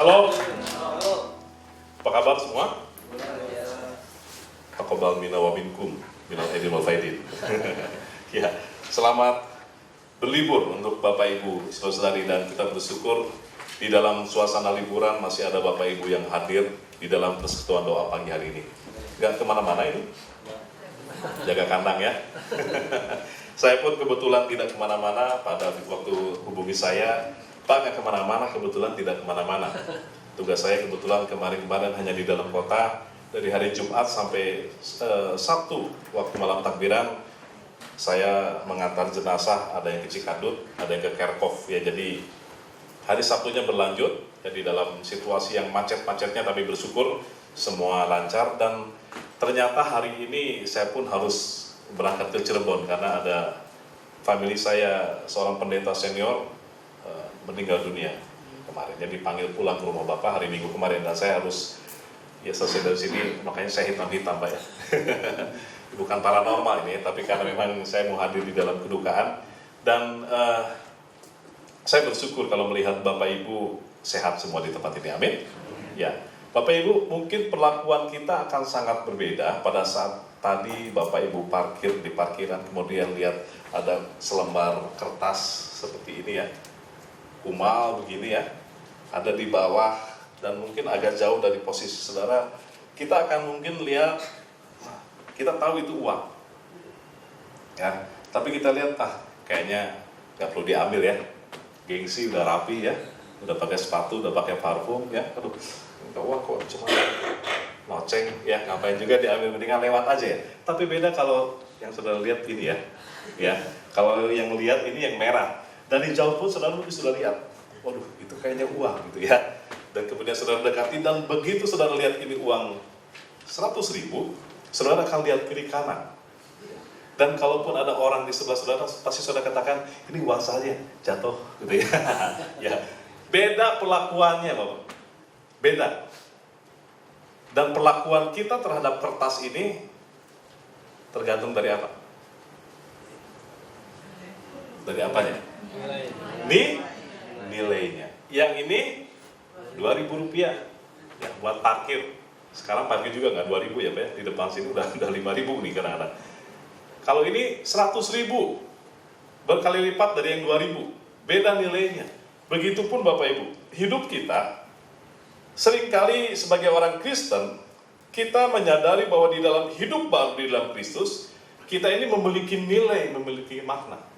Halo, apa kabar semua? Taqabbal minna wa minkum minal aidin wal faidin. Ya, selamat berlibur untuk Bapak Ibu, saudari, dan kita bersyukur di dalam suasana liburan masih ada Bapak Ibu yang hadir di dalam persekutuan doa pagi hari ini. Gak kemana-mana ini? Jaga kandang ya. Saya pun kebetulan tidak kemana-mana pada waktu hubungi saya. Pak, nggak kemana-mana, kebetulan tidak kemana-mana. Tugas saya kebetulan kemarin-kemarin hanya di dalam kota, dari hari Jumat sampai Sabtu, waktu malam takbiran, saya mengantar jenazah, ada yang ke Cikadut, ada yang ke Kerkov, ya. Jadi hari Sabtunya berlanjut, jadi dalam situasi yang macet-macetnya, tapi bersyukur semua lancar. Dan ternyata hari ini saya pun harus berangkat ke Cirebon, karena ada family saya, seorang pendeta senior, meninggal dunia kemarin. Jadi dipanggil pulang ke rumah Bapak hari Minggu kemarin, dan saya harus selesai dari sini, makanya saya hitam-hitam Pak ya. Bukan paranormal ini, tapi karena memang saya mau hadir di dalam kedukaan. Dan saya bersyukur kalau melihat Bapak Ibu sehat semua di tempat ini, amin. Ya, Bapak Ibu, mungkin perlakuan kita akan sangat berbeda pada saat tadi Bapak Ibu parkir di parkiran, kemudian lihat ada selembar kertas seperti ini ya, kumal begini ya, ada di bawah, dan mungkin agak jauh dari posisi saudara. Kita akan mungkin lihat, kita tahu itu uang ya, tapi kita lihat, kayaknya nggak perlu diambil ya, gengsi udah rapi ya, udah pakai sepatu, udah pakai parfum ya, aduh uang kok cuma noceng ya, ngapain juga diambil, mendingan lewat aja ya. Tapi beda kalau yang saudara lihat ini ya, kalau yang lihat ini yang merah. Dari jauh pun saudara mungkin sudah lihat, waduh itu kayaknya uang gitu ya. Dan kemudian saudara dekati, dan begitu saudara lihat ini uang 100.000, saudara akan lihat kiri kanan. Dan kalaupun ada orang di sebelah saudara, pasti saudara katakan, ini uang saja, jatuh gitu ya. Ya, beda perlakuannya Bapak, beda. Dan perlakuan kita terhadap kertas ini tergantung dari apa? Dari apanya? Nilainya. Yang ini 2.000 rupiah ya, buat parkir. Sekarang parkir juga nggak 2.000 ya Pak ya, di depan sini udah 5.000 nih kadang-kadang. Kalau ini 100.000, berkali lipat dari yang 2.000, beda nilainya. Begitupun Bapak Ibu, hidup kita seringkali sebagai orang Kristen, kita menyadari bahwa di dalam hidup baru di dalam Kristus, kita ini memiliki nilai, memiliki makna.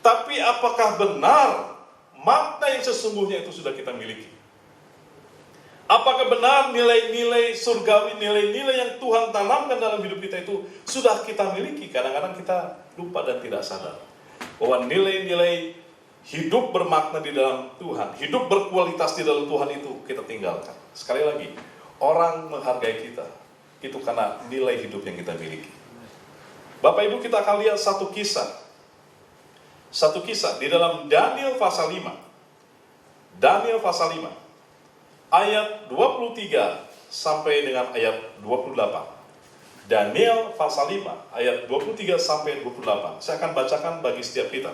Tapi apakah benar makna yang sesungguhnya itu sudah kita miliki? Apakah benar nilai-nilai surgawi, nilai-nilai yang Tuhan tanamkan dalam hidup kita itu sudah kita miliki? Kadang-kadang kita lupa dan tidak sadar bahwa nilai-nilai hidup bermakna di dalam Tuhan, hidup berkualitas di dalam Tuhan itu kita tinggalkan. Sekali lagi, orang menghargai kita itu karena nilai hidup yang kita miliki. Bapak Ibu, kita akan lihat satu kisah di dalam Daniel pasal 5. Daniel pasal 5 ayat 23 sampai dengan ayat 28. Daniel pasal 5 ayat 23 sampai 28. Saya akan bacakan bagi setiap kita.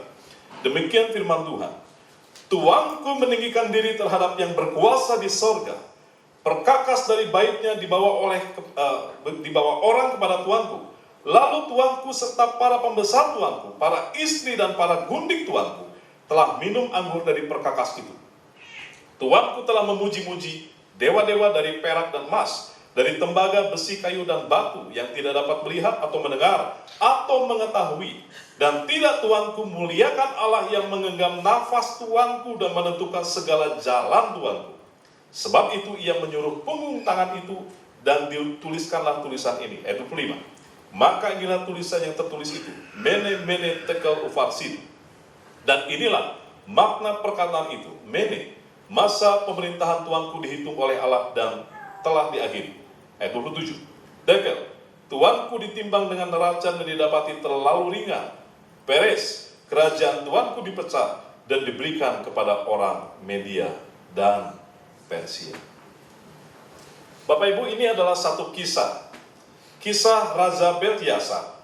Demikian firman Tuhan. Tuanku meninggikan diri terhadap yang berkuasa di sorga. Perkakas dari baitnya dibawa orang kepada tuanku. Lalu tuanku serta para pembesar tuanku, para istri dan para gundik tuanku telah minum anggur dari perkakas itu. Tuanku telah memuji-muji dewa-dewa dari perak dan emas, dari tembaga, besi, kayu, dan batu yang tidak dapat melihat atau mendengar atau mengetahui. Dan tidak tuanku muliakan Allah yang menggenggam nafas tuanku dan menentukan segala jalan tuanku. Sebab itu ia menyuruh punggung tangan itu, dan dituliskanlah tulisan ini. Ayat 25. Maka inilah tulisan yang tertulis itu, Mene Mene Tekel Ufarsin. Dan inilah makna perkataan itu, Mene, masa pemerintahan tuanku dihitung oleh Allah dan telah diakhiri. Ayat 27. Tekel, tuanku ditimbang dengan neraca dan didapati terlalu ringan. Peres, kerajaan tuanku dipecah dan diberikan kepada orang Media dan Persia. Bapak Ibu, ini adalah satu kisah Raja Beltyasar.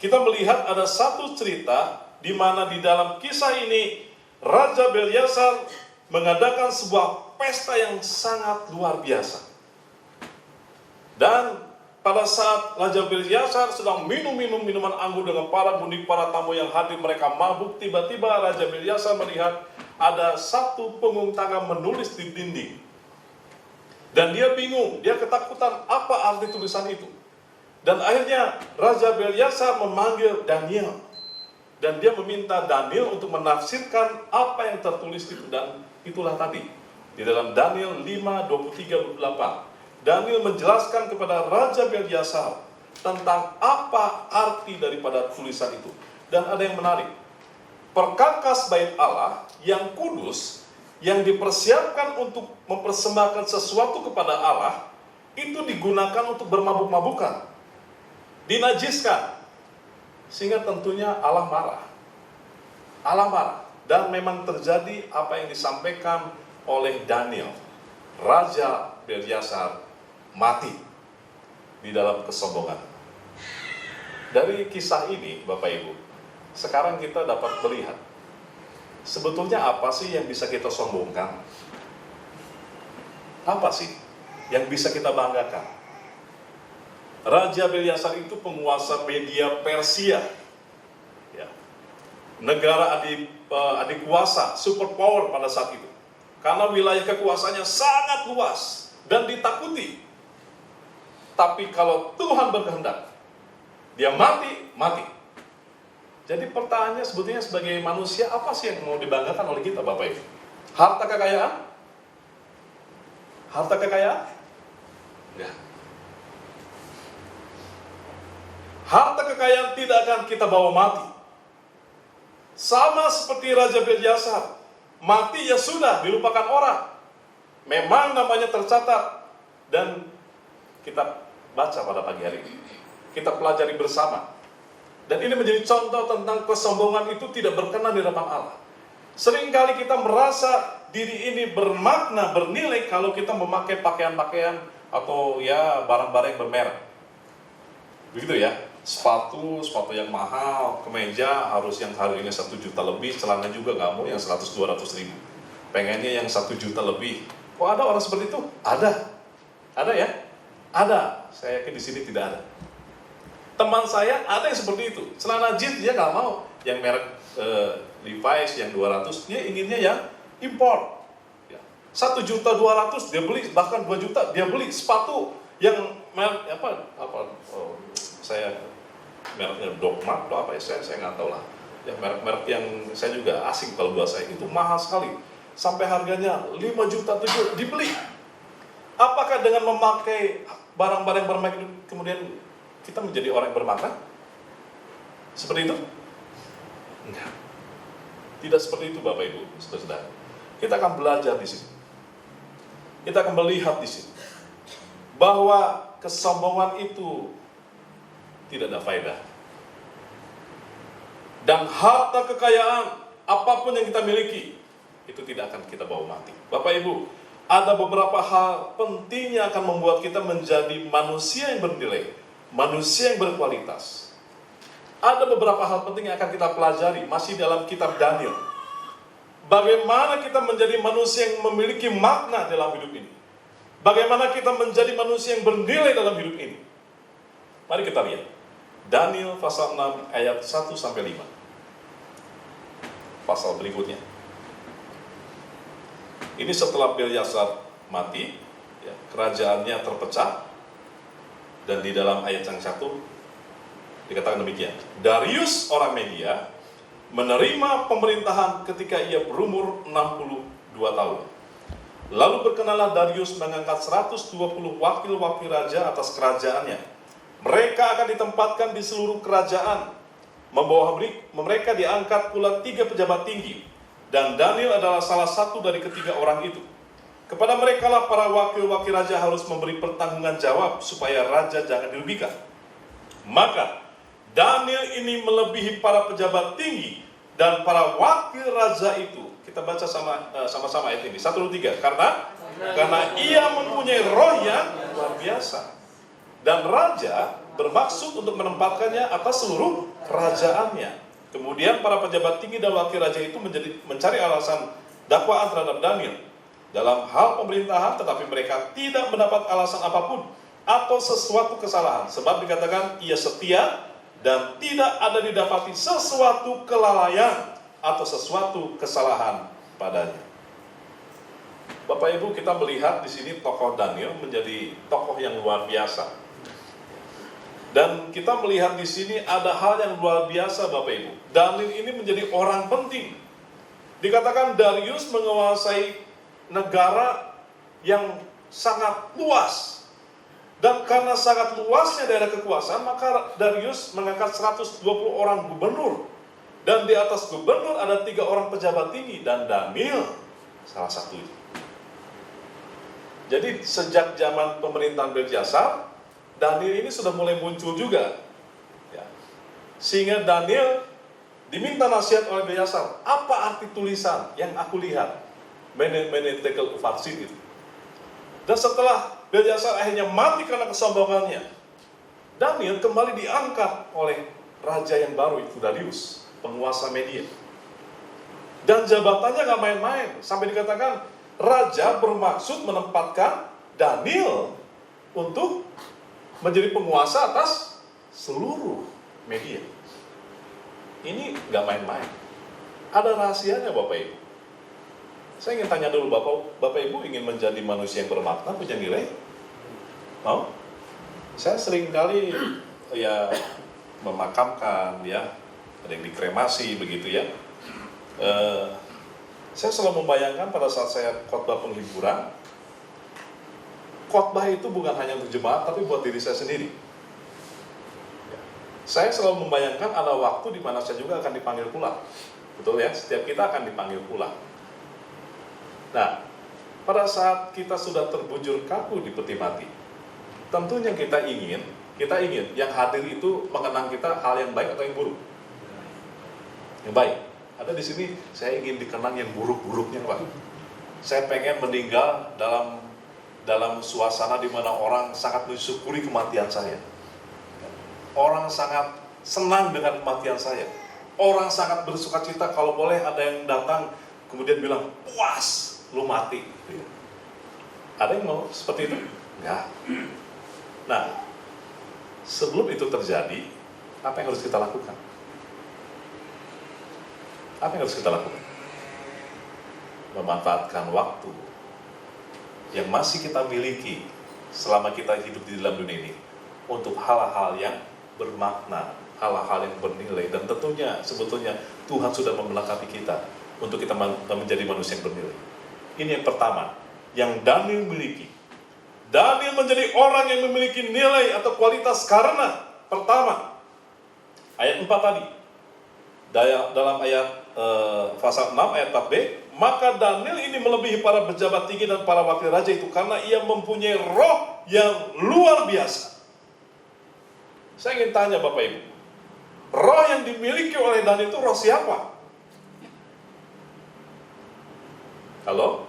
Kita melihat ada satu cerita di mana di dalam kisah ini Raja Beltyasar mengadakan sebuah pesta yang sangat luar biasa. Dan pada saat Raja Belsyazar sedang minum minuman anggur dengan para tamu yang hadir, mereka mabuk. Tiba-tiba Raja Belsyazar melihat ada satu punggung tangan menulis di dinding. Dan dia bingung, dia ketakutan apa arti tulisan itu. Dan akhirnya Raja Belsyazar memanggil Daniel. Dan dia meminta Daniel untuk menafsirkan apa yang tertulis itu. Dan itulah tadi, di dalam Daniel 5:23-28. Daniel menjelaskan kepada Raja Belsyazar tentang apa arti daripada tulisan itu. Dan ada yang menarik. Perkakas bait Allah yang kudus, yang dipersiapkan untuk mempersembahkan sesuatu kepada Allah, itu digunakan untuk bermabuk-mabukan, dinajiskan, sehingga tentunya Allah marah. Allah marah. Dan memang terjadi apa yang disampaikan oleh Daniel. Raja Belsyazar mati di dalam kesombongan. Dari kisah ini, Bapak Ibu, sekarang kita dapat melihat sebetulnya apa sih yang bisa kita sombongkan? Apa sih yang bisa kita banggakan? Raja Belsyazar itu penguasa Media Persia, ya, negara adik kuasa, superpower pada saat itu. Karena wilayah kekuasaannya sangat luas dan ditakuti. Tapi kalau Tuhan berkehendak, dia mati. Jadi pertanyaannya sebetulnya sebagai manusia, apa sih yang mau dibanggakan oleh kita, Bapak Ibu? Harta kekayaan? Harta kekayaan? Enggak. Harta kekayaan tidak akan kita bawa mati. Sama seperti Raja Belsyazar, mati ya sudah, dilupakan orang. Memang namanya tercatat, dan kita baca pada pagi hari ini. Kita pelajari bersama. Dan ini menjadi contoh tentang kesombongan itu tidak berkenan di hadapan Allah. Seringkali kita merasa diri ini bermakna, bernilai kalau kita memakai pakaian-pakaian atau ya barang-barang yang bermerek. Begitu ya. Sepatu yang mahal, kemeja harus yang harganya 1 juta lebih, celana juga nggak mau yang 100-200 ribu. Pengennya yang 1 juta lebih. Kok ada orang seperti itu? Ada. Ada ya? Ada. Saya yakin di sini tidak ada. Teman saya ada yang seperti itu. Celana jeans dia nggak mau yang merek Levi's yang 200, dia inginnya yang import. Ya. 1.200.000 dia beli, bahkan 2 juta dia beli sepatu yang merek saya mereknya Dogmark atau apa ya, saya nggak tahu lah. Ya merek-merek yang saya juga asing kalau buat saya, itu mahal sekali. Sampai harganya 5 juta 7 dibeli. Apakah dengan memakai barang-barang bermerek kemudian kita menjadi orang yang bermakna? Seperti itu? Enggak. Tidak seperti itu, Bapak Ibu, saudara-saudara. Kita akan belajar di sini. Kita akan melihat di sini bahwa kesombongan itu tidak ada faedah. Dan harta kekayaan apapun yang kita miliki itu tidak akan kita bawa mati. Bapak Ibu, ada beberapa hal penting yang akan membuat kita menjadi manusia yang bernilai, manusia yang berkualitas. Ada beberapa hal penting yang akan kita pelajari masih dalam kitab Daniel. Bagaimana kita menjadi manusia yang memiliki makna dalam hidup ini? Bagaimana kita menjadi manusia yang bernilai dalam hidup ini? Mari kita lihat. Daniel pasal 6 ayat 1-5. Pasal berikutnya. Ini setelah Belsyazar mati, ya, kerajaannya terpecah, dan di dalam ayat yang 1 dikatakan demikian. Darius orang Media menerima pemerintahan ketika ia berumur 62 tahun. Lalu berkenalah Darius mengangkat 120 wakil-wakil raja atas kerajaannya. Mereka akan ditempatkan di seluruh kerajaan. Mereka diangkat pula 3 pejabat tinggi. Dan Daniel adalah salah satu dari ketiga orang itu. Kepada mereka lah para wakil-wakil raja harus memberi pertanggungan jawab supaya raja jangan dirugikan. Maka Daniel ini melebihi para pejabat tinggi dan para wakil raja itu. Kita baca sama-sama ayat ini. 1-3. Karena ia mempunyai roh yang luar biasa. Dan raja bermaksud untuk menempatkannya atas seluruh kerajaannya. Kemudian para pejabat tinggi dan wakil raja itu mencari alasan dakwaan terhadap Daniel dalam hal pemerintahan, tetapi mereka tidak mendapat alasan apapun atau sesuatu kesalahan, sebab dikatakan ia setia dan tidak ada didapati sesuatu kelalaian atau sesuatu kesalahan padanya. Bapak Ibu, kita melihat di sini tokoh Daniel menjadi tokoh yang luar biasa. Dan kita melihat di sini ada hal yang luar biasa, Bapak Ibu. Daniel ini menjadi orang penting. Dikatakan Darius menguasai negara yang sangat luas. Dan karena sangat luasnya daerah kekuasaan, maka Darius mengangkat 120 orang gubernur. Dan di atas gubernur ada 3 orang pejabat tinggi, dan Daniel salah satunya. Jadi sejak zaman pemerintahan Belsyazar, Daniel ini sudah mulai muncul juga. Ya. Sehingga Daniel diminta nasihat oleh Belsyazar. Apa arti tulisan yang aku lihat? Mene tekel ufarsin itu. Dan setelah Belsyazar akhirnya mati karena kesombongannya, Daniel kembali diangkat oleh raja yang baru itu Darius, penguasa Media. Dan jabatannya nggak main-main, sampai dikatakan raja bermaksud menempatkan Daniel untuk menjadi penguasa atas seluruh media. Ini nggak main-main. Ada rahasianya, Bapak Ibu. Saya ingin tanya dulu, Bapak Ibu ingin menjadi manusia yang bermakna, punya nilai? Mau? Saya sering kali ya memakamkan, ya, ada yang dikremasi begitu ya. Saya selalu membayangkan pada saat saya khotbah penghiburan, khotbah itu bukan hanya untuk jemaat, tapi buat diri saya sendiri. Saya selalu membayangkan ada waktu di mana saya juga akan dipanggil pulang. Betul ya, setiap kita akan dipanggil pulang. Nah, pada saat kita sudah terbujur kaku di peti mati, tentunya kita ingin yang hadir itu mengenang kita hal yang baik atau yang buruk? Yang baik. Ada di sini, saya ingin dikenang yang buruk-buruknya, Pak. Saya pengen meninggal dalam suasana di mana orang sangat mensyukuri kematian saya. Orang sangat senang dengan kematian saya. Orang sangat bersuka cita kalau boleh ada yang datang kemudian bilang, puas, lu mati. Ada yang mau seperti itu? Enggak. Nah, sebelum itu terjadi, apa yang harus kita lakukan? Apa yang harus kita lakukan? Memanfaatkan waktu yang masih kita miliki selama kita hidup di dalam dunia ini untuk hal-hal yang bermakna, hal-hal yang bernilai, dan tentunya sebetulnya Tuhan sudah melengkapi kita untuk kita menjadi manusia yang bernilai. Ini yang pertama, yang Daniel miliki. Daniel menjadi orang yang memiliki nilai atau kualitas karena pertama, ayat 4 tadi, dalam ayat pasal 6 ayat 4b, maka Daniel ini melebihi para pejabat tinggi dan para wakil raja itu karena ia mempunyai roh yang luar biasa. Saya ingin tanya Bapak Ibu, roh yang dimiliki oleh Daniel itu roh siapa? Halo?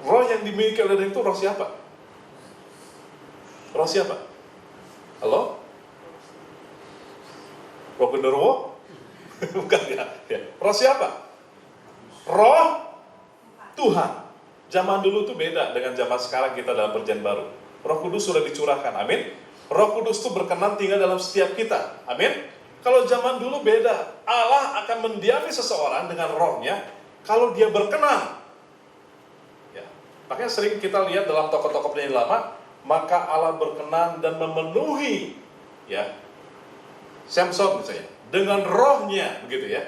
Roh yang dimiliki oleh Daniel itu roh siapa? Roh siapa? Halo? Roh genderuwo? Bukan ya. Roh siapa? Roh Tuhan. Zaman dulu tuh beda dengan zaman sekarang kita dalam perjanjian baru. Roh Kudus sudah dicurahkan, amin. Roh Kudus tuh berkenan tinggal dalam setiap kita, amin. Kalau zaman dulu beda, Allah akan mendiami seseorang dengan rohnya kalau dia berkenan. Ya. Makanya sering kita lihat dalam tokoh-tokoh penyanyi lama, maka Allah berkenan dan memenuhi, ya, Samson misalnya, dengan rohnya, begitu ya.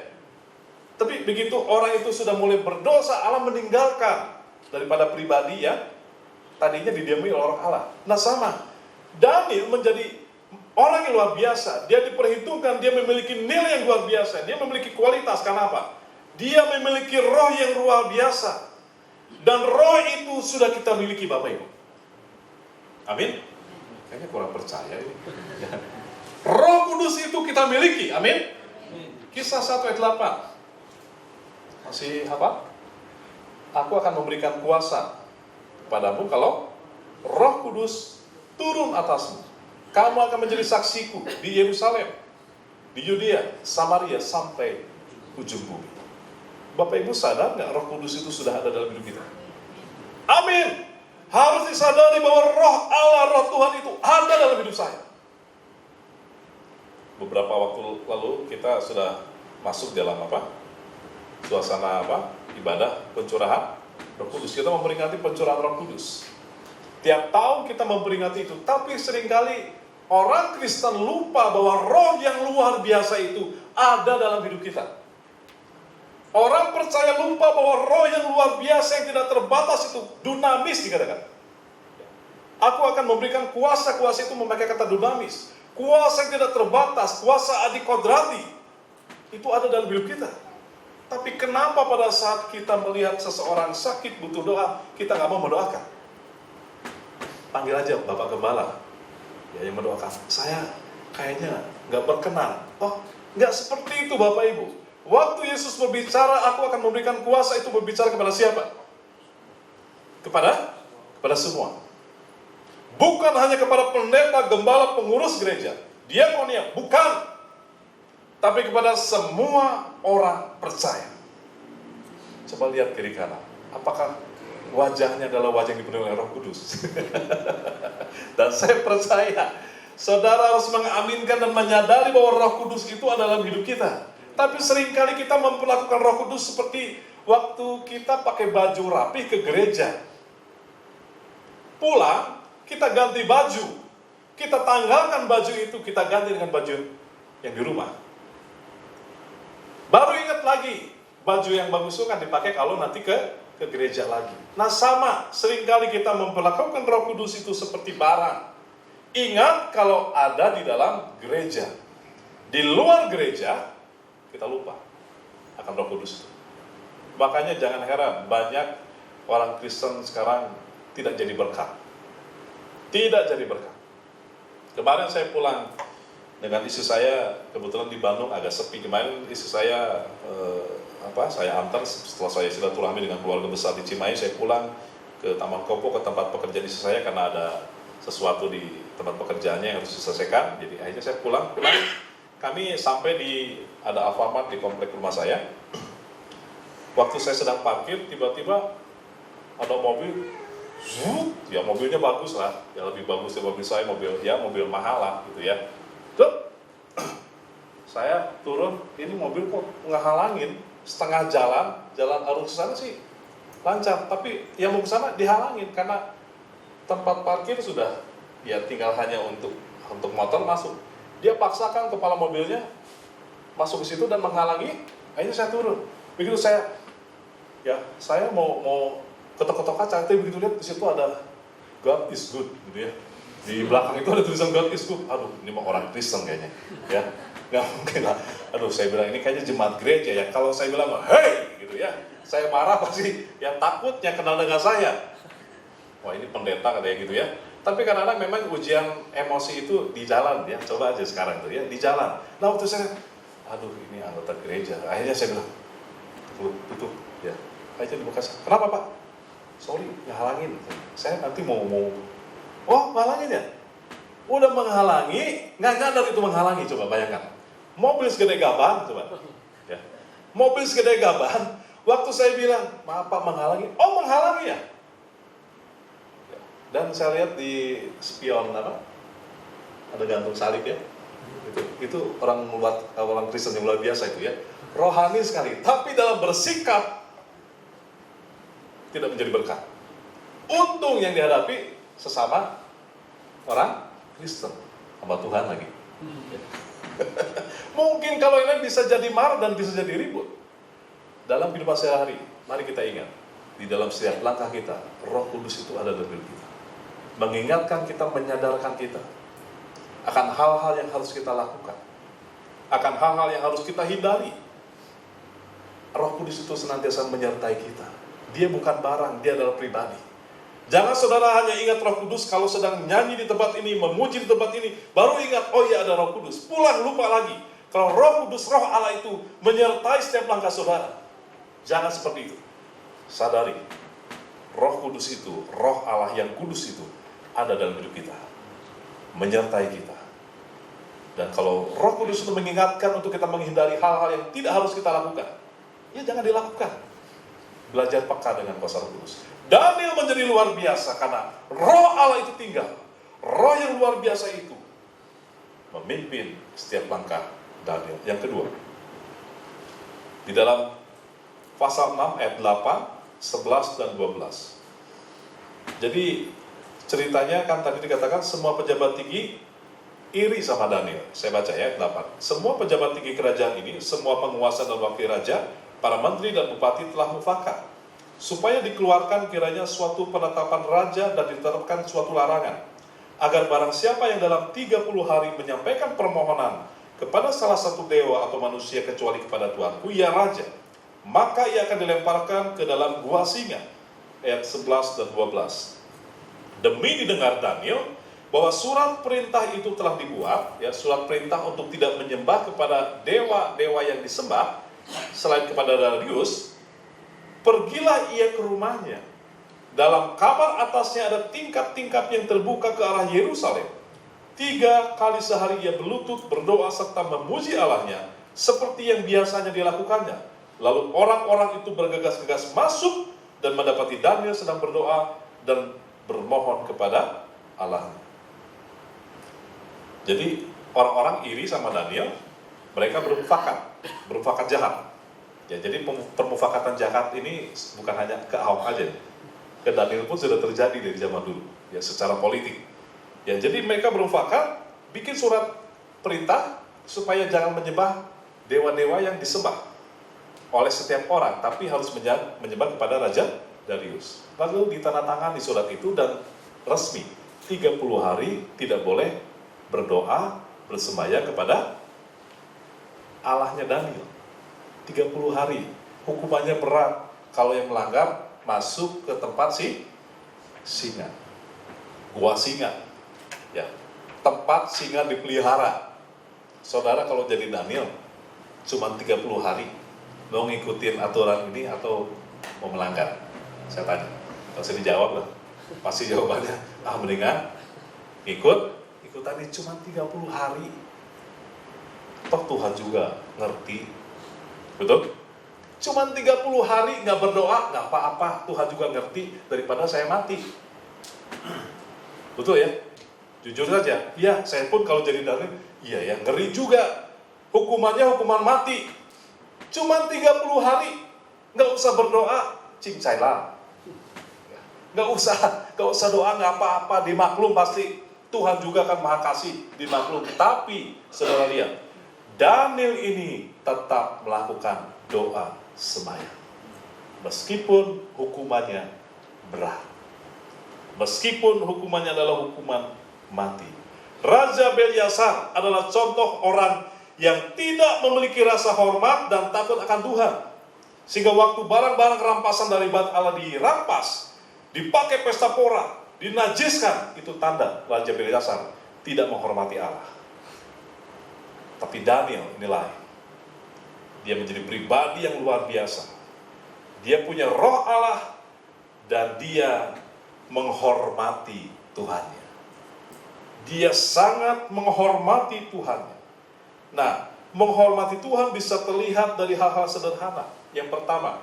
Tapi begitu orang itu sudah mulai berdosa, Allah meninggalkan daripada pribadi yang tadinya didiami oleh orang Allah. Nah sama, Daniel menjadi orang yang luar biasa. Dia diperhitungkan, dia memiliki nilai yang luar biasa. Dia memiliki kualitas, kenapa? Dia memiliki roh yang luar biasa. Dan roh itu sudah kita miliki, Bapak Ibu. Amin? Kayaknya kurang percaya ini. Roh Kudus itu kita miliki, amin? Kisah 1 ayat 8. Masih apa? Aku akan memberikan kuasa kepadamu kalau Roh Kudus turun atasmu. Kamu akan menjadi saksiku di Yerusalem, di Yudea, Samaria, sampai ujung bumi. Bapak Ibu sadar nggak Roh Kudus itu sudah ada dalam hidup kita? Amin. Harus disadari bahwa Roh Allah, Roh Tuhan itu ada dalam hidup saya. Beberapa waktu lalu kita sudah masuk dalam suasana ibadah pencurahan Roh Kudus. Kita memperingati pencurahan Roh Kudus. Tiap tahun kita memperingati itu, tapi seringkali orang Kristen lupa bahwa roh yang luar biasa itu ada dalam hidup kita. Orang percaya lupa bahwa roh yang luar biasa yang tidak terbatas itu dunamis dikatakan. Aku akan memberikan kuasa itu memakai kata dunamis. Kuasa yang tidak terbatas, kuasa adikodrati, itu ada dalam hidup kita. Tapi kenapa pada saat kita melihat seseorang sakit butuh doa, kita nggak mau mendoakan? Panggil aja Bapak Gembala, ya, yang mendoakan. Saya kayaknya nggak berkenan. Oh, nggak seperti itu Bapak Ibu. Waktu Yesus berbicara, aku akan memberikan kuasa, itu berbicara kepada siapa? Kepada semua. Bukan hanya kepada pendeta, gembala, pengurus gereja, diakonia, bukan. Tapi kepada semua orang percaya. Coba lihat kiri kanan. Apakah wajahnya adalah wajah yang dipenuhi oleh Roh Kudus? Dan saya percaya, saudara harus mengaminkan dan menyadari bahwa Roh Kudus itu adalah dalam hidup kita. Tapi seringkali kita memperlakukan Roh Kudus seperti waktu kita pakai baju rapi ke gereja. Pulang, kita ganti baju. Kita tanggalkan baju itu, kita ganti dengan baju yang di rumah. Baru ingat lagi, baju yang bagus itu kan dipakai kalau nanti ke gereja lagi. Nah sama, seringkali kita memperlakukan Roh Kudus itu seperti barang. Ingat kalau ada di dalam gereja. Di luar gereja, kita lupa akan Roh Kudus itu. Makanya jangan heran, banyak orang Kristen sekarang tidak jadi berkat. Tidak jadi berkat. Kemarin saya pulang dengan istri saya, kebetulan di Bandung agak sepi. Kemarin istri saya, saya antar setelah saya silaturahmi dengan keluarga besar di Cimahi. Saya pulang ke Taman Kopo, ke tempat pekerjaan istri saya karena ada sesuatu di tempat pekerjaannya yang harus diselesaikan. Jadi akhirnya saya pulang. Kami sampai ada Alfamart di komplek rumah saya. Waktu saya sedang parkir, tiba-tiba ada mobil. Ya mobilnya bagus lah, ya lebih bagus dari mobil saya, mobil mahal lah gitu ya. Saya turun, ini mobil kok ngehalangin setengah jalan arus ke sana sih lancar, tapi yang mau ke sana dihalangin karena tempat parkir sudah ya tinggal hanya untuk motor masuk. Dia paksakan kepala mobilnya masuk ke situ dan menghalangi. Akhirnya saya turun. Begitu saya mau ketok-ketok kaca, tapi begitu lihat di situ ada God is good gitu ya. Di belakang itu ada tulisan God is good. Aduh, ini mah orang Kristen kayaknya. Ya, nggak mungkin lah. Aduh, saya bilang ini kayaknya jemaat gereja ya. Kalau saya bilang hey gitu ya, saya marah pasti ya takutnya kenal dengan saya. Wah ini pendeta katanya gitu ya. Tapi kadang-kadang memang ujian emosi itu di jalan ya. Coba aja sekarang tuh ya, di jalan. Nah waktu saya, aduh ini anggota gereja. Akhirnya saya bilang, tutup ya. Akhirnya dibuka, kenapa Pak? Sorry, ngehalangin. Saya nanti mau. Oh, menghalangin ya? Udah menghalangi, nggak nyadar itu menghalangi. Coba bayangkan. Mobil segede gaban, coba. Ya. Mobil segede gaban. Waktu saya bilang, maaf Pak menghalangi. Oh, menghalangi ya? Dan saya lihat di spion ada gantung salib ya. Itu orang Kristen yang luar biasa itu ya. Rohani sekali, tapi dalam bersikap tidak menjadi berkat. Untung yang dihadapi sesama orang Kristen, hamba Tuhan lagi. Mungkin kalau ini bisa jadi marah dan bisa jadi ribut. Dalam kehidupan sehari-hari, mari kita ingat, di dalam setiap langkah kita, Roh Kudus itu ada dalam hidup kita. Mengingatkan kita, menyadarkan kita akan hal-hal yang harus kita lakukan, akan hal-hal yang harus kita hindari. Roh Kudus itu senantiasa menyertai kita. Dia bukan barang, dia adalah pribadi. Jangan saudara hanya ingat Roh Kudus kalau sedang nyanyi di tempat ini, memuji di tempat ini, baru ingat, oh iya ada Roh Kudus. Pulang lupa lagi. Kalau Roh Kudus, Roh Allah itu menyertai setiap langkah saudara. Jangan seperti itu. Sadari, Roh Kudus itu, Roh Allah yang kudus itu ada dalam hidup kita, menyertai kita. Dan kalau Roh Kudus itu mengingatkan untuk kita menghindari hal-hal yang tidak harus kita lakukan, ya jangan dilakukan. Belajar peka dengan kuasa Roh Kudus. Daniel menjadi luar biasa karena Roh Allah itu tinggal. Roh yang luar biasa itu memimpin setiap langkah Daniel. Yang kedua, di dalam pasal 6 ayat 8, 11 dan 12. Jadi ceritanya kan tadi dikatakan semua pejabat tinggi iri sama Daniel. Saya baca ya, 8. Semua pejabat tinggi kerajaan ini, semua penguasa dan wakil raja, para menteri dan bupati telah mufakat, supaya dikeluarkan kiranya suatu penetapan raja dan diterapkan suatu larangan, agar barang siapa yang dalam 30 hari menyampaikan permohonan kepada salah satu dewa atau manusia kecuali kepada Tuanku, ya raja, maka ia akan dilemparkan ke dalam gua singa. Ayat 11 dan 12. Demi didengar Daniel, bahwa surat perintah itu telah dibuat, ya, surat perintah untuk tidak menyembah kepada dewa-dewa yang disembah selain kepada Darius. Pergilah ia ke rumahnya. Dalam kamar atasnya ada tingkap-tingkap yang terbuka ke arah Yerusalem. 3 kali sehari ia berlutut, berdoa serta memuji Allahnya seperti yang biasanya dilakukannya. Lalu orang-orang itu bergegas-gegas masuk dan mendapati Daniel sedang berdoa dan bermohon kepada Allah. Jadi orang-orang iri sama Daniel, mereka bermufakat jahat. Ya, jadi permufakatan jahat ini bukan hanya ke Ahok aja, ke Daniel pun sudah terjadi dari zaman dulu, ya, secara politik. Ya, jadi mereka bermufakat, bikin surat perintah supaya jangan menyembah dewa-dewa yang disembah oleh setiap orang, tapi harus menyembah kepada Raja Darius. Lalu ditandatangani surat itu dan resmi 30 hari tidak boleh berdoa, bersembahyang kepada Allahnya Daniel. 30 hari, hukumannya berat. Kalau yang melanggar, masuk ke tempat singa, gua singa, ya, tempat singa dipelihara. Saudara kalau jadi Daniel, cuma 30 hari, mau ngikutin aturan ini atau mau melanggar? Saya tanya, pasti dijawab lah. Pasti jawabannya, mendingan ikutan ini cuma 30 hari. Toh Tuhan juga ngerti. Betul? Cuma 30 hari nggak berdoa, nggak apa-apa. Tuhan juga ngerti daripada saya mati. Betul ya? Jujur saja. Ya, saya pun kalau jadi Daniel, iya ya, ngeri juga. Hukumannya hukuman mati. Cuma 30 hari. Nggak usah berdoa, cincailah. Nggak usah doa, nggak apa-apa. Dimaklum pasti. Tuhan juga akan maha kasih, dimaklum. Tapi, saudara lihat, Daniel ini tetap melakukan doa sembahyang. Meskipun hukumannya berat. Meskipun hukumannya adalah hukuman mati. Raja Belshazzar adalah contoh orang yang tidak memiliki rasa hormat dan takut akan Tuhan. Sehingga waktu barang-barang rampasan dari Bait Allah dirampas, dipakai pesta pora, dinajiskan, itu tanda Raja Belshazzar tidak menghormati Allah. Tapi Daniel ini lain. Dia menjadi pribadi yang luar biasa. Dia punya roh Allah dan dia menghormati Tuhannya. Dia sangat menghormati Tuhannya. Nah, menghormati Tuhan bisa terlihat dari hal-hal sederhana. Yang pertama,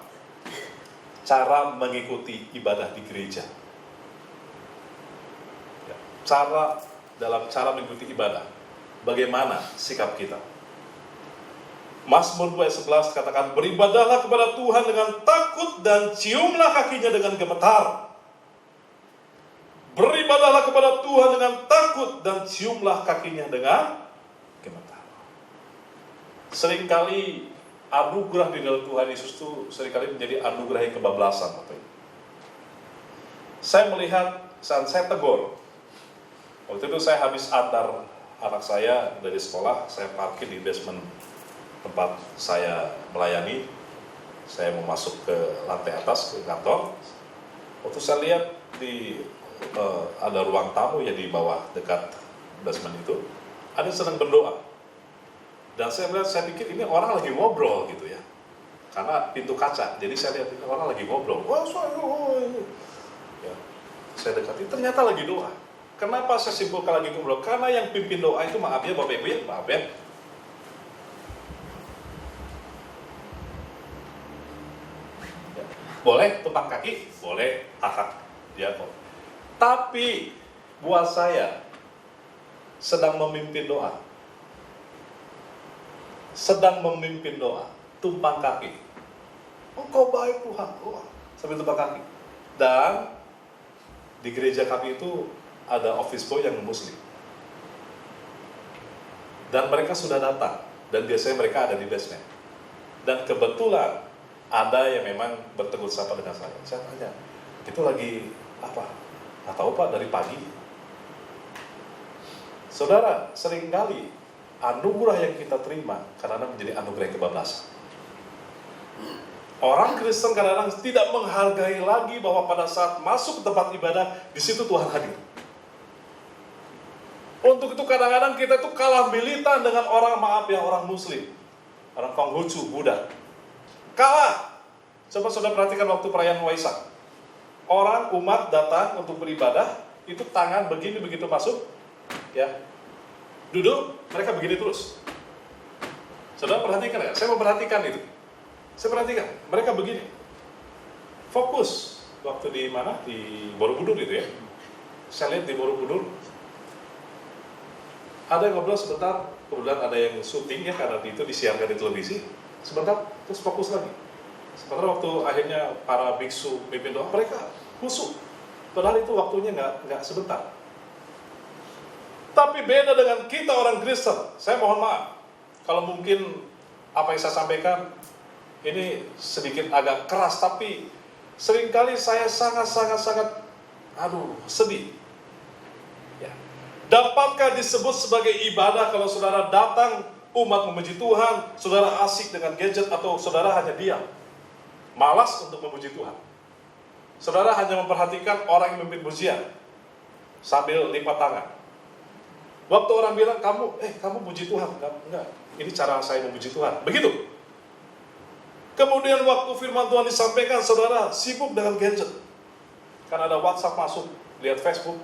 cara mengikuti ibadah di gereja. Dalam cara mengikuti ibadah, bagaimana sikap kita? Mazmur 2 ayat 11 katakan, beribadahlah kepada Tuhan dengan takut dan ciumlah kakinya dengan gemetar. Beribadahlah kepada Tuhan dengan takut dan ciumlah kakinya dengan gemetar. Seringkali anugerah di dalam Tuhan Yesus itu seringkali menjadi anugerah yang kebablasan. Saya melihat, saat saya tegur, waktu itu saya habis antar anak saya dari sekolah, saya parkir di basement tempat saya melayani. Saya mau masuk ke lantai atas, ke kantor. Waktu saya lihat ada ruang tamu ya di bawah dekat basement itu, ada yang sedang berdoa. Dan saya pikir ini orang lagi ngobrol gitu ya, karena pintu kaca. Jadi saya lihat ini orang lagi ngobrol. Ya, saya dekati, ternyata lagi doa. Kenapa saya simpulkan lagi ngobrol? Karena yang pimpin doa itu, maaf ya Bapak Ibu ya, maaf ya, boleh, tumpang kaki, boleh, hak diakon. Tapi buat saya, sedang memimpin doa, tumpang kaki. Engkau baik Tuhan, sambil tumpang kaki. Dan di gereja kami itu ada office boy yang muslim. Dan mereka sudah datang, dan biasanya mereka ada di basement. Dan kebetulan ada yang memang bertegur sapa dengan saya. Saya tanya, itu lagi apa? Nggak tahu Pak, dari pagi. Saudara, seringkali anugerah yang kita terima kadang-kadang menjadi anugerah yang kebablasan. Orang Kristen kadang-kadang tidak menghargai lagi bahwa pada saat masuk ke tempat ibadah, di situ Tuhan hadir. Untuk itu kadang-kadang kita itu kalah militan dengan orang orang muslim, orang Konghucu, Buddha. Kalah. Coba saudara perhatikan waktu perayaan Waisak. Orang umat datang untuk beribadah, itu tangan begini begitu masuk, ya. Duduk, mereka begini terus. Saudara perhatikan ya? Saya mau perhatikan itu. Saya perhatikan, mereka begini. Fokus. Waktu di mana? Di Borobudur itu ya. Saya lihat di Borobudur. Ada yang ngobrol sebentar, kemudian ada yang syuting ya, karena itu disiarkan di televisi. Sebentar, terus fokus lagi. Sementara waktu akhirnya para biksu pimpin doa, mereka khusyuk. Padahal itu waktunya nggak sebentar. Tapi beda dengan kita orang Kristen. Saya mohon maaf, kalau mungkin apa yang saya sampaikan ini sedikit agak keras, tapi seringkali saya sangat sedih. Ya. Dapatkah disebut sebagai ibadah kalau saudara datang umat memuji Tuhan, saudara asik dengan gadget atau saudara hanya diam, malas untuk memuji Tuhan? Saudara hanya memperhatikan orang yang memimpin pujian sambil lipat tangan. Waktu orang bilang, kamu puji Tuhan. Enggak, ini cara saya memuji Tuhan. Begitu. Kemudian waktu firman Tuhan disampaikan, saudara sibuk dengan gadget. Karena ada WhatsApp masuk, lihat Facebook.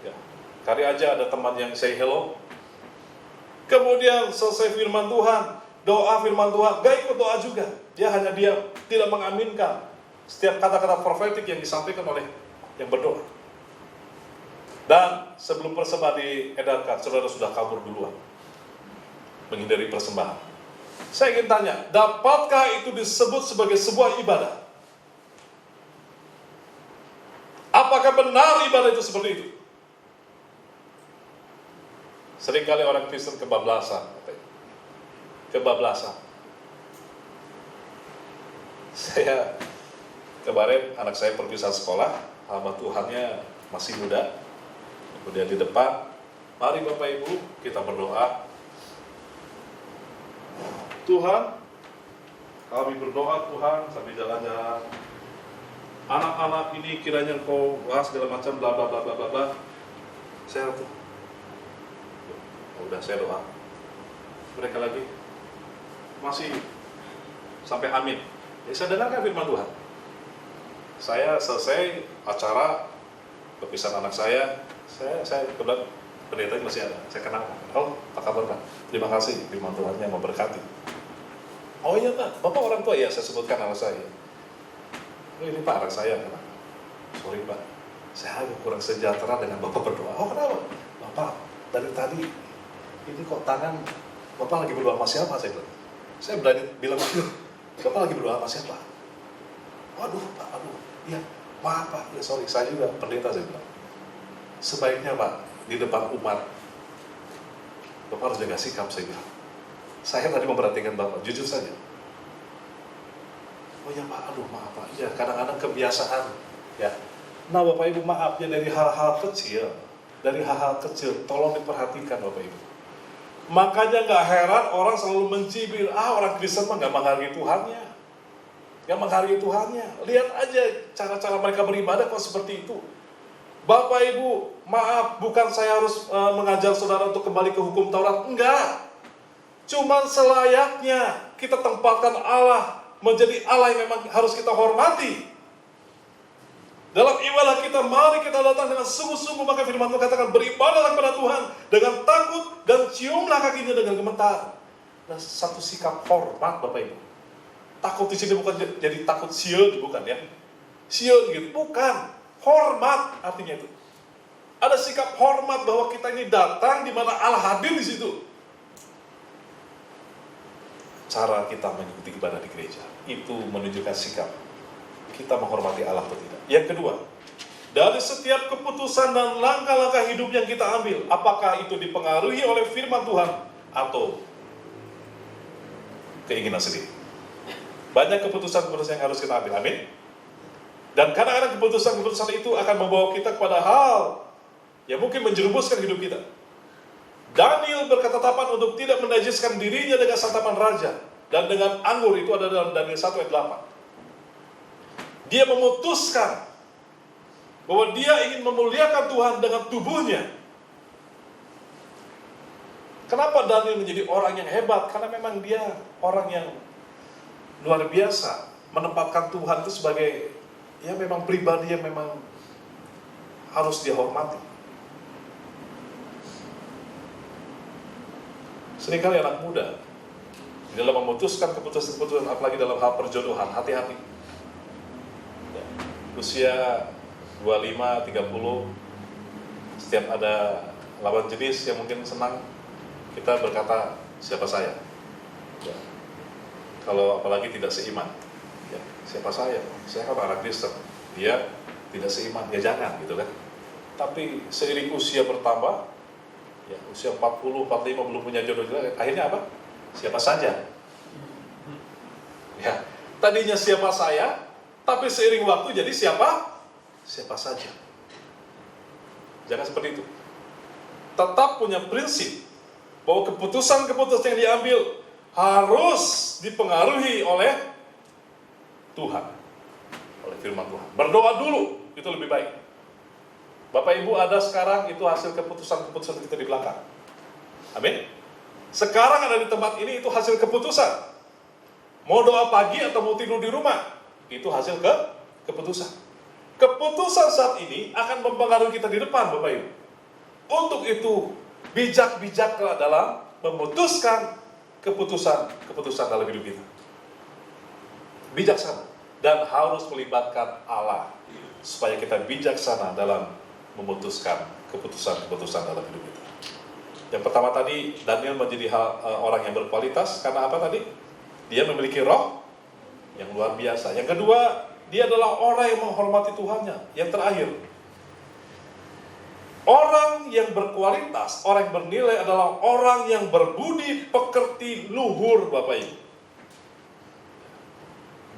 Ya. Kali aja ada teman yang say hello. Kemudian selesai firman Tuhan, doa firman Tuhan, gak ikut doa juga. Dia hanya diam, tidak mengaminkan setiap kata-kata profetik yang disampaikan oleh yang berdoa. Dan sebelum persembahan diedarkan, saudara sudah kabur duluan, menghindari persembahan. Saya ingin tanya, dapatkah itu disebut sebagai sebuah ibadah? Apakah benar ibadah itu seperti itu? Seringkali orang Kristen kebablasan. Saya kemarin anak saya perpisahan sekolah, hamba Tuhannya masih muda. Kemudian di depan, mari Bapak Ibu kita berdoa. Tuhan, kami berdoa Tuhan sambil jalan-jalan. Anak-anak ini kiranya Engkau bahas segala macam bla bla bla bla bla bla. Saya tuh, udah saya doa. Mereka lagi masih sampai amin. Saya dengarkan firman Tuhan. Saya selesai acara perpisahan anak saya kebetulan pendeta masih ada. Saya kenal. Oh, apa kabar Pak? Terima kasih firman Tuhan yang memberkati. Oh iya Pak, Bapak orang tua ya, saya sebutkan nama saya. Oh ini Pak, anak saya. Sorry Pak, saya agak kurang sejahtera dengan Bapak berdoa. Oh kenapa? Bapak, dari tadi ini kok tangan Bapak lagi berdoa sama siapa? Saya berani bilang, Bapak lagi berdoa sama siapa? Waduh Pak, iya, maaf Pak, ya sorry, saya juga pendeta, saya bilang. Sebaiknya Pak, di depan umat, Bapak harus jaga sikap, saya bilang. Saya tadi memperhatikan Bapak, jujur saja. Oh ya Pak, maaf Pak, ya kadang-kadang kebiasaan. Ya. Nah Bapak Ibu maaf ya dari hal-hal kecil, tolong diperhatikan Bapak Ibu. Makanya gak heran orang selalu mencibir, orang Kristen mah gak menghargai Tuhannya. Gak menghargai Tuhannya. Lihat aja cara-cara mereka beribadah kok seperti itu. Bapak Ibu, maaf, bukan saya harus mengajar saudara untuk kembali ke hukum Taurat. Enggak. Cuma selayaknya kita tempatkan Allah menjadi Allah yang memang harus kita hormati. Dalam ibadah kita, mari kita datang dengan sungguh-sungguh, maka firman Tuhan katakan, beribadahlah kepada Tuhan dengan takut dan ciumlah kakinya dengan gemetar. Dan satu sikap hormat Bapak Ibu. Takut di sini bukan jadi takut sieun, bukan ya. Sieun gitu, bukan. Hormat artinya itu. Ada sikap hormat bahwa kita ini datang di mana Allah hadir di situ. Cara kita mengikuti ibadah di gereja itu menunjukkan sikap kita menghormati Allah atau tidak. Yang kedua, dari setiap keputusan dan langkah-langkah hidup yang kita ambil, apakah itu dipengaruhi oleh firman Tuhan atau keinginan sendiri. Banyak keputusan-keputusan yang harus kita ambil, amin. Dan kadang-kadang keputusan-keputusan itu akan membawa kita kepada hal yang mungkin menjerumuskan hidup kita. Daniel berketetapan untuk tidak menajiskan dirinya dengan santapan raja dan dengan anggur, itu ada dalam Daniel 1 ayat 8. Dia memutuskan bahwa dia ingin memuliakan Tuhan dengan tubuhnya. Kenapa Daniel menjadi orang yang hebat? Karena memang dia orang yang luar biasa, menempatkan Tuhan itu sebagai ya memang pribadi yang memang harus dia hormati. Seringkali anak muda di dalam memutuskan keputusan-keputusan, apalagi dalam hal perjodohan, hati-hati. Ya, usia 25, 30, setiap ada lawan jenis yang mungkin senang, kita berkata, siapa saya? Ya. Kalau apalagi tidak seiman, ya, siapa saya? Saya kan anak Kristen, dia tidak seiman, ya jangan gitu kan. Tapi seiring usia bertambah, ya, usia 40, 45 belum punya jodoh juga, akhirnya apa? Siapa saja. Ya, tadinya siapa saya, tapi seiring waktu jadi siapa saja. Jangan seperti itu. Tetap punya prinsip bahwa keputusan-keputusan yang diambil harus dipengaruhi oleh Tuhan, oleh firman Tuhan. Berdoa dulu, itu lebih baik. Bapak Ibu ada sekarang, itu hasil keputusan-keputusan kita di belakang. Amin. Sekarang ada di tempat ini, itu hasil keputusan. Mau doa pagi atau mau tidur di rumah, itu hasil keputusan. Keputusan saat ini akan mempengaruhi kita di depan, Bapak Ibu. Untuk itu, bijak-bijaklah dalam memutuskan keputusan dalam hidup kita. Bijaksana. Dan harus melibatkan Allah, supaya kita bijaksana dalam memutuskan keputusan-keputusan dalam hidup kita. Yang pertama tadi, Daniel menjadi orang yang berkualitas, karena apa tadi? Dia memiliki roh yang luar biasa. Yang kedua, dia adalah orang yang menghormati Tuhannya. Yang terakhir, orang yang berkualitas, orang yang bernilai adalah orang yang berbudi pekerti luhur, Bapak Ibu.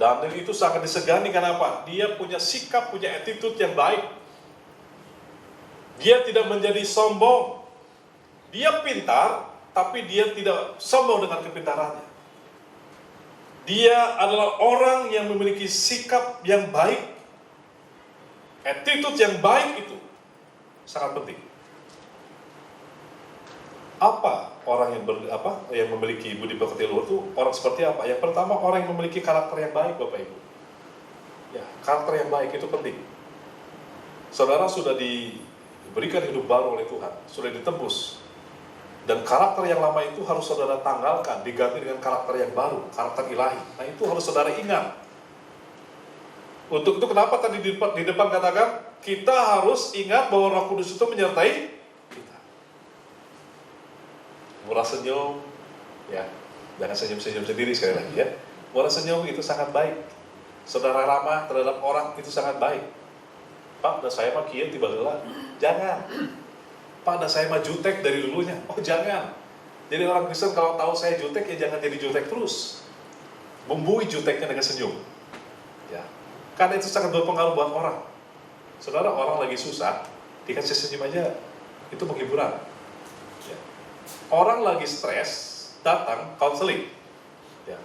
Daniel itu sangat disegani, karena apa? Dia punya sikap, punya attitude yang baik. Dia tidak menjadi sombong. Dia pintar, tapi dia tidak sombong dengan kepintarannya. Dia adalah orang yang memiliki sikap yang baik. Attitude yang baik itu sangat penting. Apa orang yang memiliki budi pekerti luhur itu orang seperti apa? Yang pertama, orang yang memiliki karakter yang baik, Bapak Ibu. Ya, karakter yang baik itu penting. Saudara sudah diberikan hidup baru oleh Tuhan, sudah ditebus. Dan karakter yang lama itu harus saudara tanggalkan, diganti dengan karakter yang baru, karakter ilahi. Nah, itu harus saudara ingat. Untuk itu kenapa tadi di depan katakan, kita harus ingat bahwa Roh Kudus itu menyertai kita. Murah senyum, ya, jangan senyum-senyum sendiri sekali lagi ya. Murah senyum itu sangat baik. Saudara ramah terhadap orang itu sangat baik. Pak, udah saya mah kieu tiba-tiba. Jangan. Pak, dah saya mah jutek dari dulunya. Oh, jangan. Jadi orang Kristen kalau tahu saya jutek, ya jangan jadi jutek terus. Bumbui juteknya dengan senyum. Ya. Karena itu sangat berpengaruh buat orang. Saudara, orang lagi susah, dikasih senyum aja, itu penghiburan. Ya. Orang lagi stres, datang, counseling. Ya.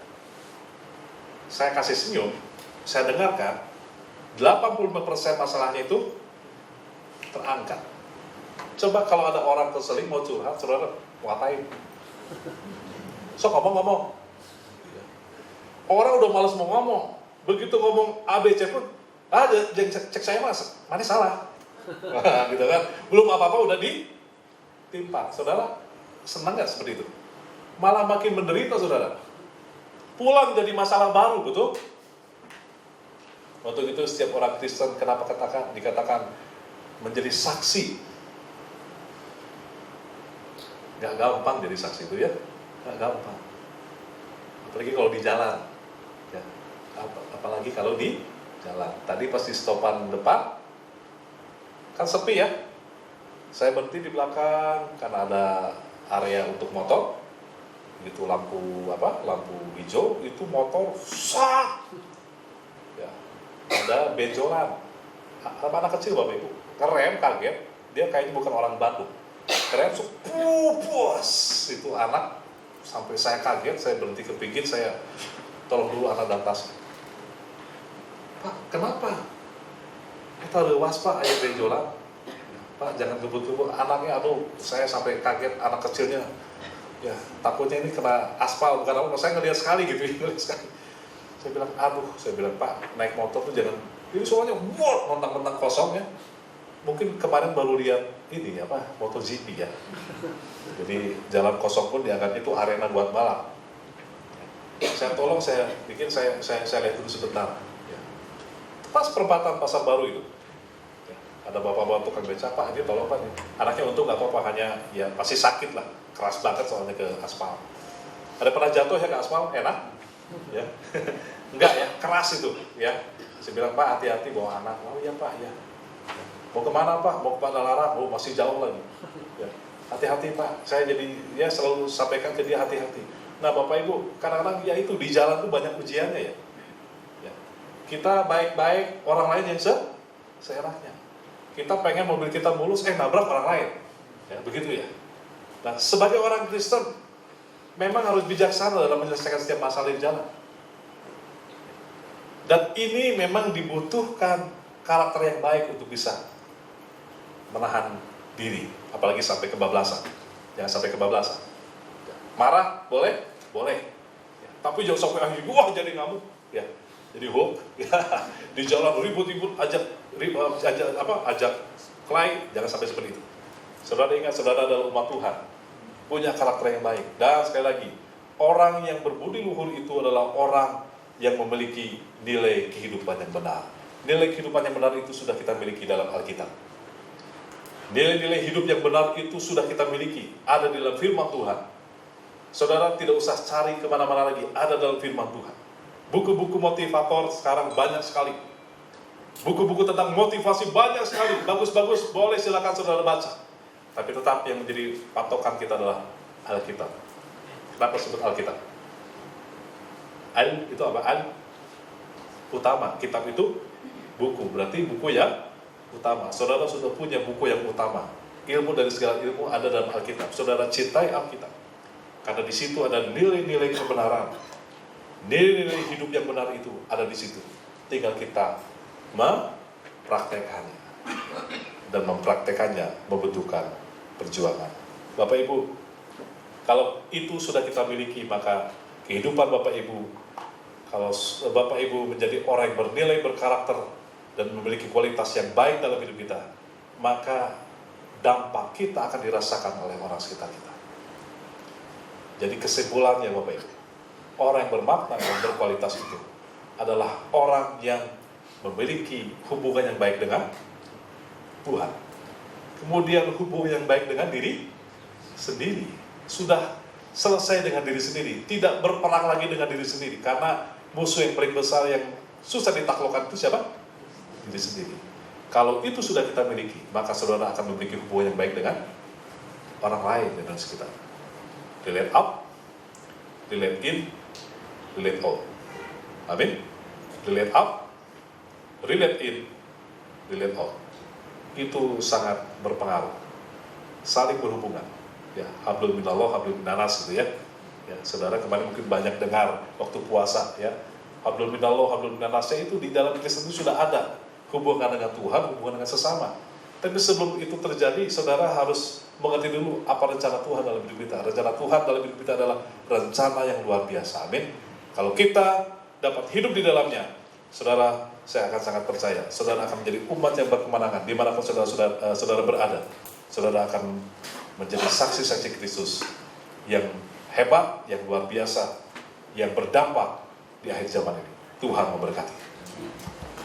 Saya kasih senyum, saya dengarkan, 85% masalahnya itu terangkat. Coba kalau ada orang terseling mau curhat, saudara ngapain? So ngomong-ngomong. Orang udah malas mau ngomong. Begitu ngomong ABC pun, cek saya mas, mana salah? Gitu kan? Belum apa-apa udah ditimpa. Saudara, senang nggak seperti itu? Malah makin menderita, saudara. pulang jadi masalah baru, betul? Untuk itu setiap orang Kristen kenapa dikatakan menjadi saksi? Gak gampang jadi saksi itu ya, gak gampang. Apalagi kalau di jalan, ya. Apalagi kalau di jalan. Tadi pas di stopan depan, kan sepi ya. Saya berhenti di belakang karena ada area untuk motor. Itu lampu hijau, itu motor sak. Ya. Ada benjolan. Anak kecil Bapak Ibu, ngerem kaget, dia kayaknya bukan orang Bandung. Keren, puas itu anak, sampai saya kaget, saya berhenti ke pinggir, saya tolong dulu anak dan tas. Pak, kenapa? Kita lewas Pak, ayah benjolan. Pak, jangan gebut-gebut anaknya, aduh, saya sampai kaget anak kecilnya. Ya, takutnya ini kena aspal, bukan apa, saya ngeliat sekali gitu, ngeliat sekali. Saya bilang, Pak, naik motor tuh jangan, ini soalnya mentang-mentang kosong ya. Mungkin kemarin baru lihat ini MotoGP ya. Jadi jalan kosong pun dianggap itu arena buat balap. Saya lihat dulu sebentar. Ya. Pas perempatan Pasar Baru itu, ya, ada bapak-bapak tukang beca, Pak, ini tolong Pak. Anaknya untung nggak apa-apa, hanya ya pasti sakit lah, keras banget soalnya ke aspal. Ada pernah jatuh ya ke aspal? Enak? Ya. Enggak ya, keras itu. Ya. Saya bilang Pak, hati-hati bawa anak. Oh iya Pak, ya. Mau kemana Pak? Mau ke Padalarang? Oh masih jauh lagi. Ya. Hati-hati Pak. Saya selalu sampaikan ke dia hati-hati. Nah Bapak Ibu, kadang-kadang ya itu di jalan tuh banyak ujiannya ya. Ya. Kita baik-baik, orang lain yang seenaknya. Kita pengen mobil kita mulus, nabrak orang lain. Ya, begitu ya. Nah sebagai orang Kristen, memang harus bijaksana dalam menyelesaikan setiap masalah di jalan. Dan ini memang dibutuhkan karakter yang baik untuk bisa menahan diri, apalagi sampai kebablasan. Jangan sampai kebablasan. Marah boleh, ya, tapi jangan sampai akhirnya wah jadi ngamuk, ya, jadi hoax, ya, di jalan ribut-ribut, ajak klien, jangan sampai seperti itu. Saudara ingat, saudara adalah umat Tuhan, punya karakter yang baik. Dan sekali lagi, orang yang berbudi luhur itu adalah orang yang memiliki nilai kehidupan yang benar. Nilai kehidupan yang benar itu sudah kita miliki dalam Alkitab. Nilai-nilai hidup yang benar itu sudah kita miliki, ada di dalam firman Tuhan. Saudara tidak usah cari kemana-mana lagi, ada dalam firman Tuhan. Buku-buku motivator sekarang banyak sekali. Buku-buku tentang motivasi banyak sekali, bagus-bagus, boleh silakan saudara baca. Tapi tetap yang menjadi patokan kita adalah Alkitab. Kenapa sebut Alkitab? Al itu apa? Al utama, kitab itu buku, berarti buku yang utama. Saudara sudah punya buku yang utama. Ilmu dari segala ilmu ada dalam Alkitab. Saudara cintai Alkitab. Karena di situ ada nilai-nilai kebenaran. Nilai-nilai hidup yang benar itu ada di situ. Tinggal kita mempraktekannya. Dan mempraktekannya membutuhkan perjuangan. Bapak Ibu, kalau itu sudah kita miliki, maka kehidupan Bapak Ibu, kalau Bapak Ibu menjadi orang yang bernilai, berkarakter, dan memiliki kualitas yang baik dalam hidup kita, maka dampak kita akan dirasakan oleh orang sekitar kita. Jadi kesimpulannya Bapak Ibu, orang yang bermakna dan berkualitas itu adalah orang yang memiliki hubungan yang baik dengan Tuhan. Kemudian hubungan yang baik dengan diri sendiri. Sudah selesai dengan diri sendiri, tidak berperang lagi dengan diri sendiri, karena musuh yang paling besar yang susah ditaklukkan itu siapa? Diri sendiri. Kalau itu sudah kita miliki, maka saudara akan memiliki hubungan yang baik dengan orang lain di dalam sekitar. Relate up, relate in, relate out. Amin. Relate up, relate in, relate out. Itu sangat berpengaruh. Saling berhubungan. Ya, hablum minallah, hablum minanas gitu ya. Ya, saudara kemarin mungkin banyak dengar waktu puasa ya. Hablum minallah, hablum minanasnya itu di dalam Kristen itu sudah ada. Hubungan dengan Tuhan, hubungan dengan sesama. Tapi sebelum itu terjadi, saudara harus mengerti dulu apa rencana Tuhan dalam hidup kita. Rencana Tuhan dalam hidup kita adalah rencana yang luar biasa. Amin. Kalau kita dapat hidup di dalamnya, saudara, saya akan sangat percaya, saudara akan menjadi umat yang berkemenangan. Dimanapun saudara berada, saudara akan menjadi saksi-saksi Kristus yang hebat, yang luar biasa, yang berdampak di akhir zaman ini. Tuhan memberkati.